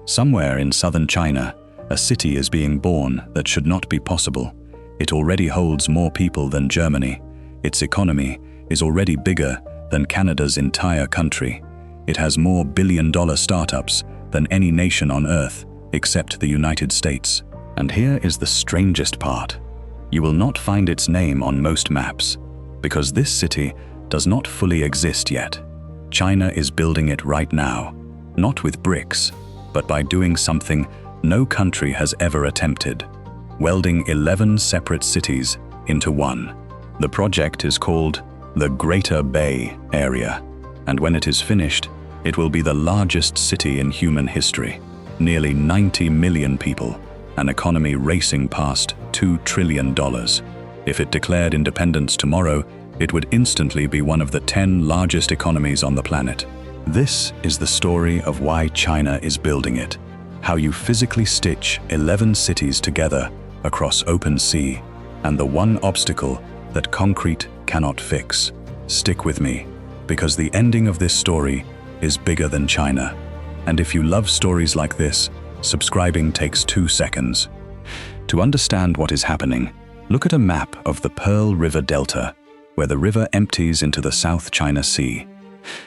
Somewhere in southern China, a city is being born that should not be possible. It already holds more people than Germany. Its economy is already bigger than Canada's entire country. It has more billion-dollar startups than any nation on Earth, except the United States. And here is the strangest part. You will not find its name on most maps, because this city does not fully exist yet. China is building it right now, not with bricks, but by doing something no country has ever attempted: welding 11 separate cities into one. The project is called the Greater Bay Area, and when it is finished, it will be the largest city in human history. Nearly 90 million people, an economy racing past $2 trillion. If it declared independence tomorrow, it would instantly be one of the 10 largest economies on the planet. This is the story of why China is building it. How you physically stitch 11 cities together across open sea, and the one obstacle that concrete cannot fix. Stick with me, because the ending of this story is bigger than China. And if you love stories like this, subscribing takes 2 seconds. To understand what is happening, look at a map of the Pearl River Delta, where the river empties into the South China Sea.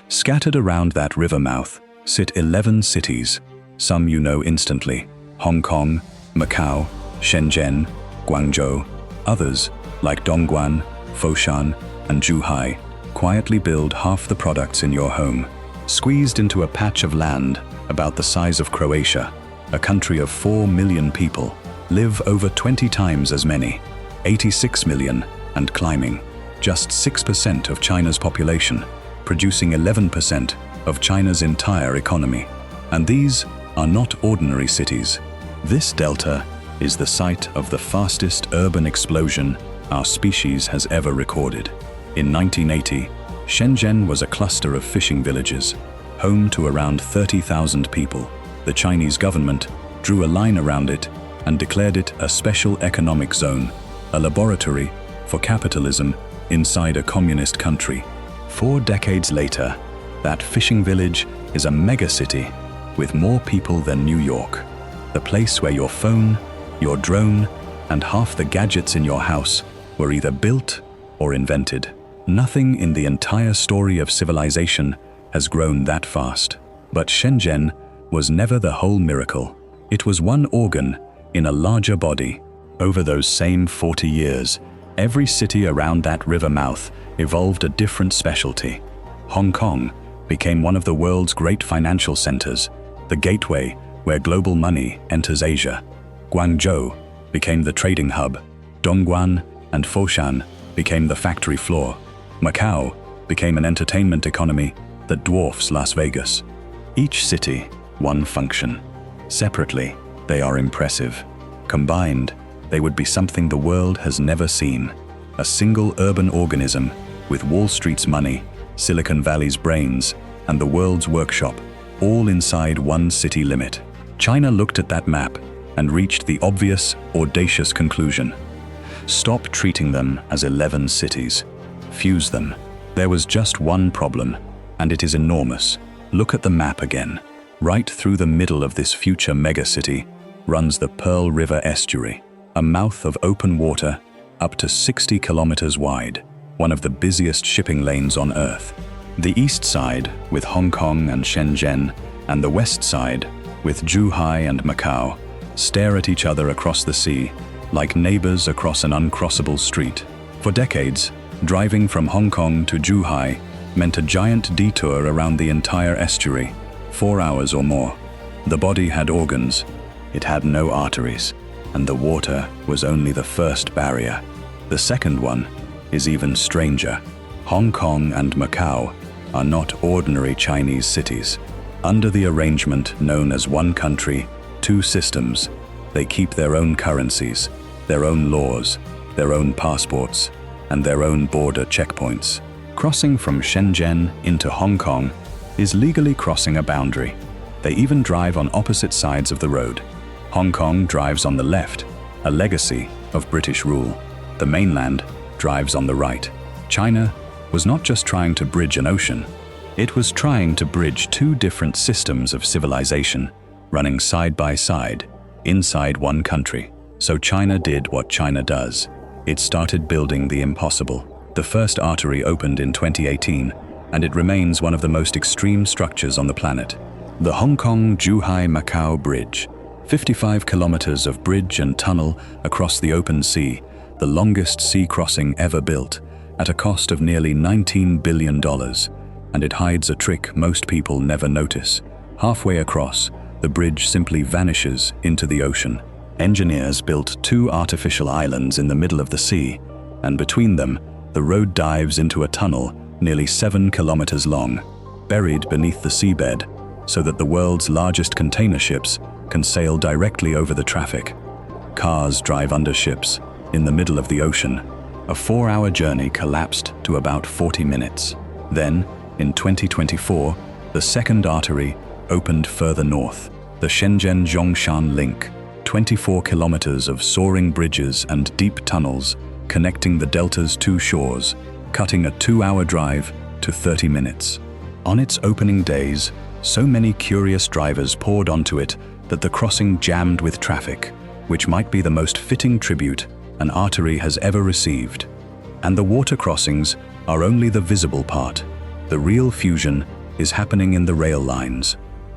Scattered around that river mouth sit 11 cities, some you know instantly: Hong Kong, Macau, Shenzhen, Guangzhou. Others, like Dongguan, Foshan, and Zhuhai, quietly build half the products in your home. Squeezed into a patch of land about the size of Croatia, a country of 4 million people, live over 20 times as many, 86 million, and climbing. Just 6% of China's population, producing 11% of China's entire economy. And these are not ordinary cities. This delta is the site of the fastest urban explosion our species has ever recorded. In 1980, Shenzhen was a cluster of fishing villages, home to around 30,000 people. The Chinese government drew a line around it and declared it a special economic zone, a laboratory for capitalism inside a communist country. 4 decades later, that fishing village is a megacity with more people than New York, the place where your phone, your drone, and half the gadgets in your house were either built or invented. Nothing in the entire story of civilization has grown that fast. But Shenzhen was never the whole miracle. It was one organ in a larger body. Over those same 40 years, every city around that river mouth evolved a different specialty. Hong Kong became one of the world's great financial centers, the gateway where global money enters Asia. Guangzhou became the trading hub. Dongguan and Foshan became the factory floor. Macau became an entertainment economy that dwarfs Las Vegas. Each city, one function. Separately, they are impressive. Combined, they would be something the world has never seen. A single urban organism with Wall Street's money, Silicon Valley's brains, and the world's workshop, all inside one city limit. China looked at that map and reached the obvious, audacious conclusion. Stop treating them as 11 cities. Fuse them. There was just one problem, and it is enormous. Look at the map again. Right through the middle of this future megacity runs the Pearl River Estuary, a mouth of open water up to 60 kilometers wide, one of the busiest shipping lanes on Earth. The east side, with Hong Kong and Shenzhen, and the west side, with Zhuhai and Macau, stare at each other across the sea, like neighbors across an uncrossable street. For decades, driving from Hong Kong to Zhuhai meant a giant detour around the entire estuary, 4 hours or more. The body had organs, it had no arteries, and the water was only the first barrier. The second one is even stranger. Hong Kong and Macau are not ordinary Chinese cities. Under the arrangement known as one country, two systems, they keep their own currencies, their own laws, their own passports, and their own border checkpoints. Crossing from Shenzhen into Hong Kong is legally crossing a boundary. They even drive on opposite sides of the road. Hong Kong drives on the left, a legacy of British rule. The mainland drives on the right. China was not just trying to bridge an ocean, it was trying to bridge 2 different systems of civilization, running side by side, inside one country. So China did what China does. It started building the impossible. The first artery opened in 2018, and it remains one of the most extreme structures on the planet. The Hong Kong-Zhuhai-Macao Bridge, 55 kilometers of bridge and tunnel across the open sea, the longest sea crossing ever built, at a cost of nearly $19 billion, and it hides a trick most people never notice. Halfway across, the bridge simply vanishes into the ocean. Engineers built 2 artificial islands in the middle of the sea, and between them, the road dives into a tunnel nearly 7 kilometers long, buried beneath the seabed, so that the world's largest container ships can sail directly over the traffic. Cars drive under ships in the middle of the ocean. A 4-hour journey collapsed to about 40 minutes. Then, in 2024, the second artery opened further north, the Shenzhen-Zhongshan Link, 24 kilometers of soaring bridges and deep tunnels connecting the delta's 2 shores, cutting a 2-hour drive to 30 minutes. On its opening days, so many curious drivers poured onto it that the crossing jammed with traffic, which might be the most fitting tribute an artery has ever received. And the water crossings are only the visible part. The real fusion is happening in the rail lines.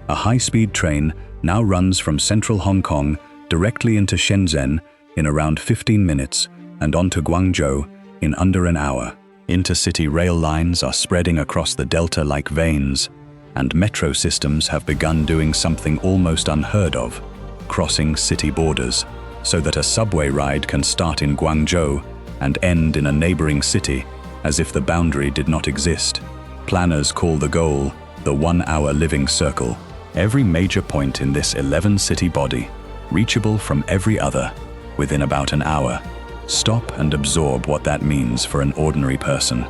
A high-speed train now runs from central Hong Kong directly into Shenzhen in around 15 minutes and onto Guangzhou in under an hour. Intercity rail lines are spreading across the delta like veins, and metro systems have begun doing something almost unheard of, crossing city borders, so that a subway ride can start in Guangzhou and end in a neighboring city as if the boundary did not exist. Planners call the goal the 1-hour living circle. Every major point in this 11-city body, reachable from every other, within about an hour. Stop and absorb what that means for an ordinary person.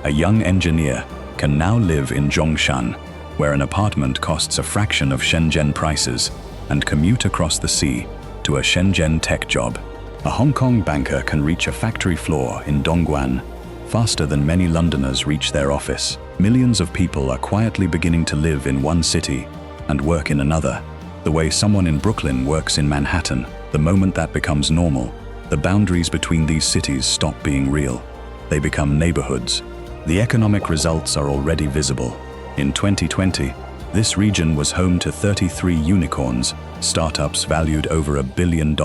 A young engineer can now live in Zhongshan, where an apartment costs a fraction of Shenzhen prices, and commute across the sea to a Shenzhen tech job. A Hong Kong banker can reach a factory floor in Dongguan faster than many Londoners reach their office. Millions of people are quietly beginning to live in one city and work in another, the way someone in Brooklyn works in Manhattan. The moment that becomes normal, the boundaries between these cities stop being real. They become neighborhoods. The economic results are already visible. In 2020, this region was home to 33 unicorns, startups valued over $1 billion.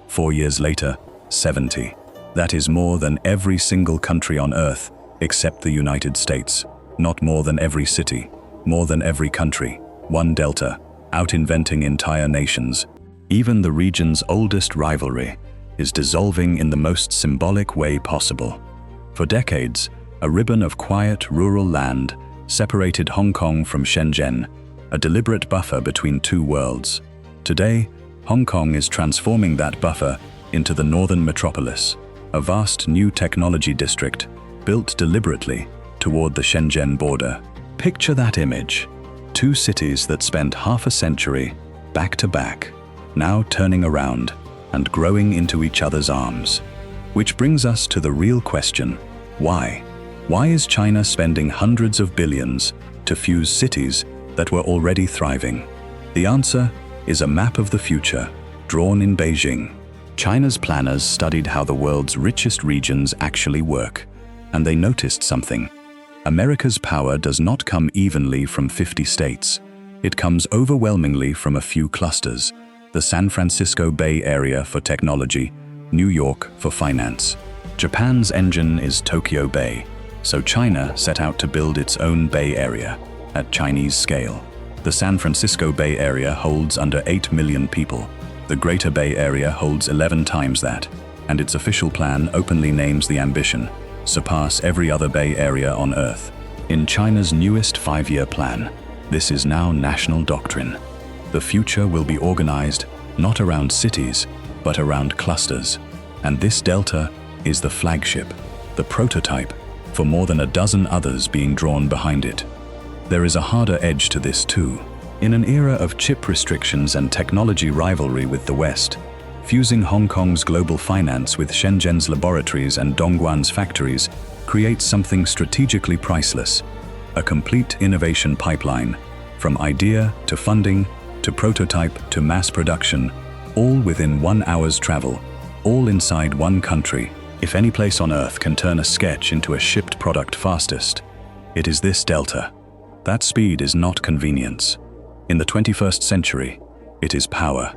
4 years later, 70. That is more than every single country on Earth, except the United States. Not more than every city, more than every country. One delta, out-inventing entire nations. Even the region's oldest rivalry is dissolving in the most symbolic way possible. For decades, a ribbon of quiet rural land separated Hong Kong from Shenzhen, a deliberate buffer between 2 worlds. Today, Hong Kong is transforming that buffer into the northern metropolis, a vast new technology district built deliberately toward the Shenzhen border. Picture that image. 2 cities that spent half a century back to back, now turning around and growing into each other's arms. Which brings us to the real question: why? Why is China spending hundreds of billions to fuse cities that were already thriving? The answer is a map of the future, drawn in Beijing. China's planners studied how the world's richest regions actually work, and they noticed something. America's power does not come evenly from 50 states. It comes overwhelmingly from a few clusters: the San Francisco Bay Area for technology, New York for finance. Japan's engine is Tokyo Bay, so China set out to build its own Bay Area at Chinese scale. The San Francisco Bay Area holds under 8 million people. The Greater Bay Area holds 11 times that, and its official plan openly names the ambition: surpass every other Bay Area on Earth. In China's newest 5-year plan, this is now national doctrine. The future will be organized not around cities, but around clusters. And this delta is the flagship, the prototype, for more than a dozen others being drawn behind it. There is a harder edge to this too. In an era of chip restrictions and technology rivalry with the West, fusing Hong Kong's global finance with Shenzhen's laboratories and Dongguan's factories creates something strategically priceless: a complete innovation pipeline, from idea to funding to prototype to mass production, all within 1 hour's travel, all inside one country. If any place on Earth can turn a sketch into a shipped product fastest, it is this delta. That speed is not convenience. In the 21st century, it is power.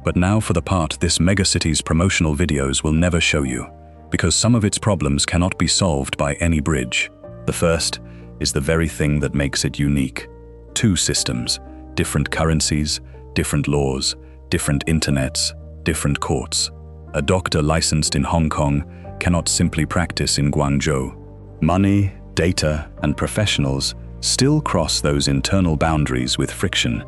But now for the part this megacity's promotional videos will never show you, because some of its problems cannot be solved by any bridge. The first is the very thing that makes it unique. 2 systems, different currencies, different laws, different internets, different courts. A doctor licensed in Hong Kong cannot simply practice in Guangzhou. Money, data, and professionals still cross those internal boundaries with friction,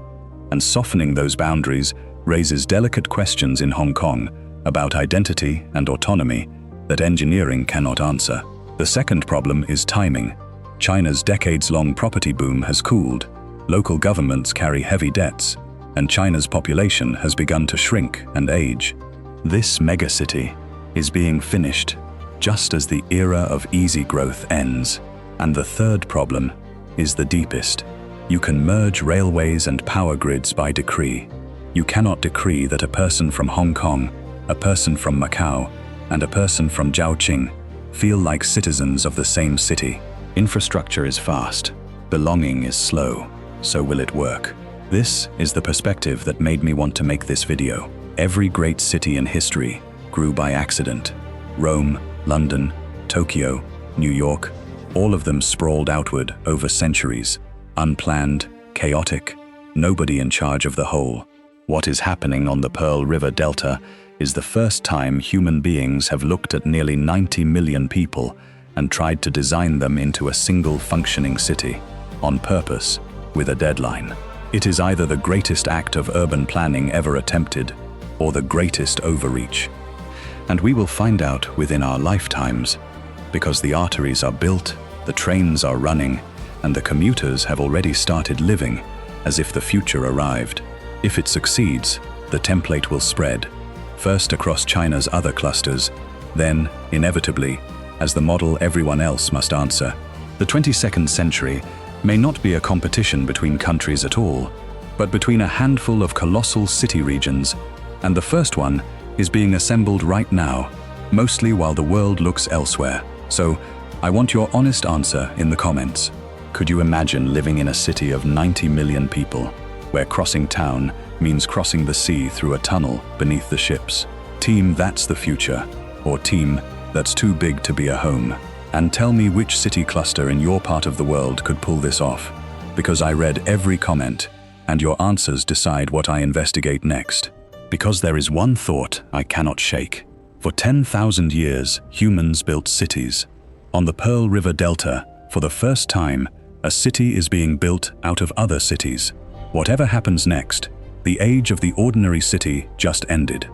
and softening those boundaries raises delicate questions in Hong Kong about identity and autonomy that engineering cannot answer. The second problem is timing. China's decades-long property boom has cooled, local governments carry heavy debts, and China's population has begun to shrink and age. This megacity is being finished just as the era of easy growth ends. And the third problem is the deepest. You can merge railways and power grids by decree. You cannot decree that a person from Hong Kong, a person from Macau, and a person from Zhaoqing feel like citizens of the same city. Infrastructure is fast, belonging is slow, so will it work? This is the perspective that made me want to make this video. Every great city in history grew by accident. Rome, London, Tokyo, New York, all of them sprawled outward over centuries. Unplanned, chaotic, nobody in charge of the whole. What is happening on the Pearl River Delta is the first time human beings have looked at nearly 90 million people and tried to design them into a single functioning city, on purpose, with a deadline. It is either the greatest act of urban planning ever attempted, or the greatest overreach. And we will find out within our lifetimes, because the arteries are built, the trains are running, and the commuters have already started living as if the future arrived. If it succeeds, the template will spread, first across China's other clusters, then, inevitably, as the model everyone else must answer. The 22nd century may not be a competition between countries at all, but between a handful of colossal city regions, and the first one is being assembled right now, mostly while the world looks elsewhere. So, I want your honest answer in the comments. Could you imagine living in a city of 90 million people, where crossing town means crossing the sea through a tunnel beneath the ships? Team, that's the future, or team, that's too big to be a home. And tell me which city cluster in your part of the world could pull this off, because I read every comment, and your answers decide what I investigate next. Because there is one thought I cannot shake. For 10,000 years, humans built cities. On the Pearl River Delta, for the first time, a city is being built out of other cities. Whatever happens next, the age of the ordinary city just ended.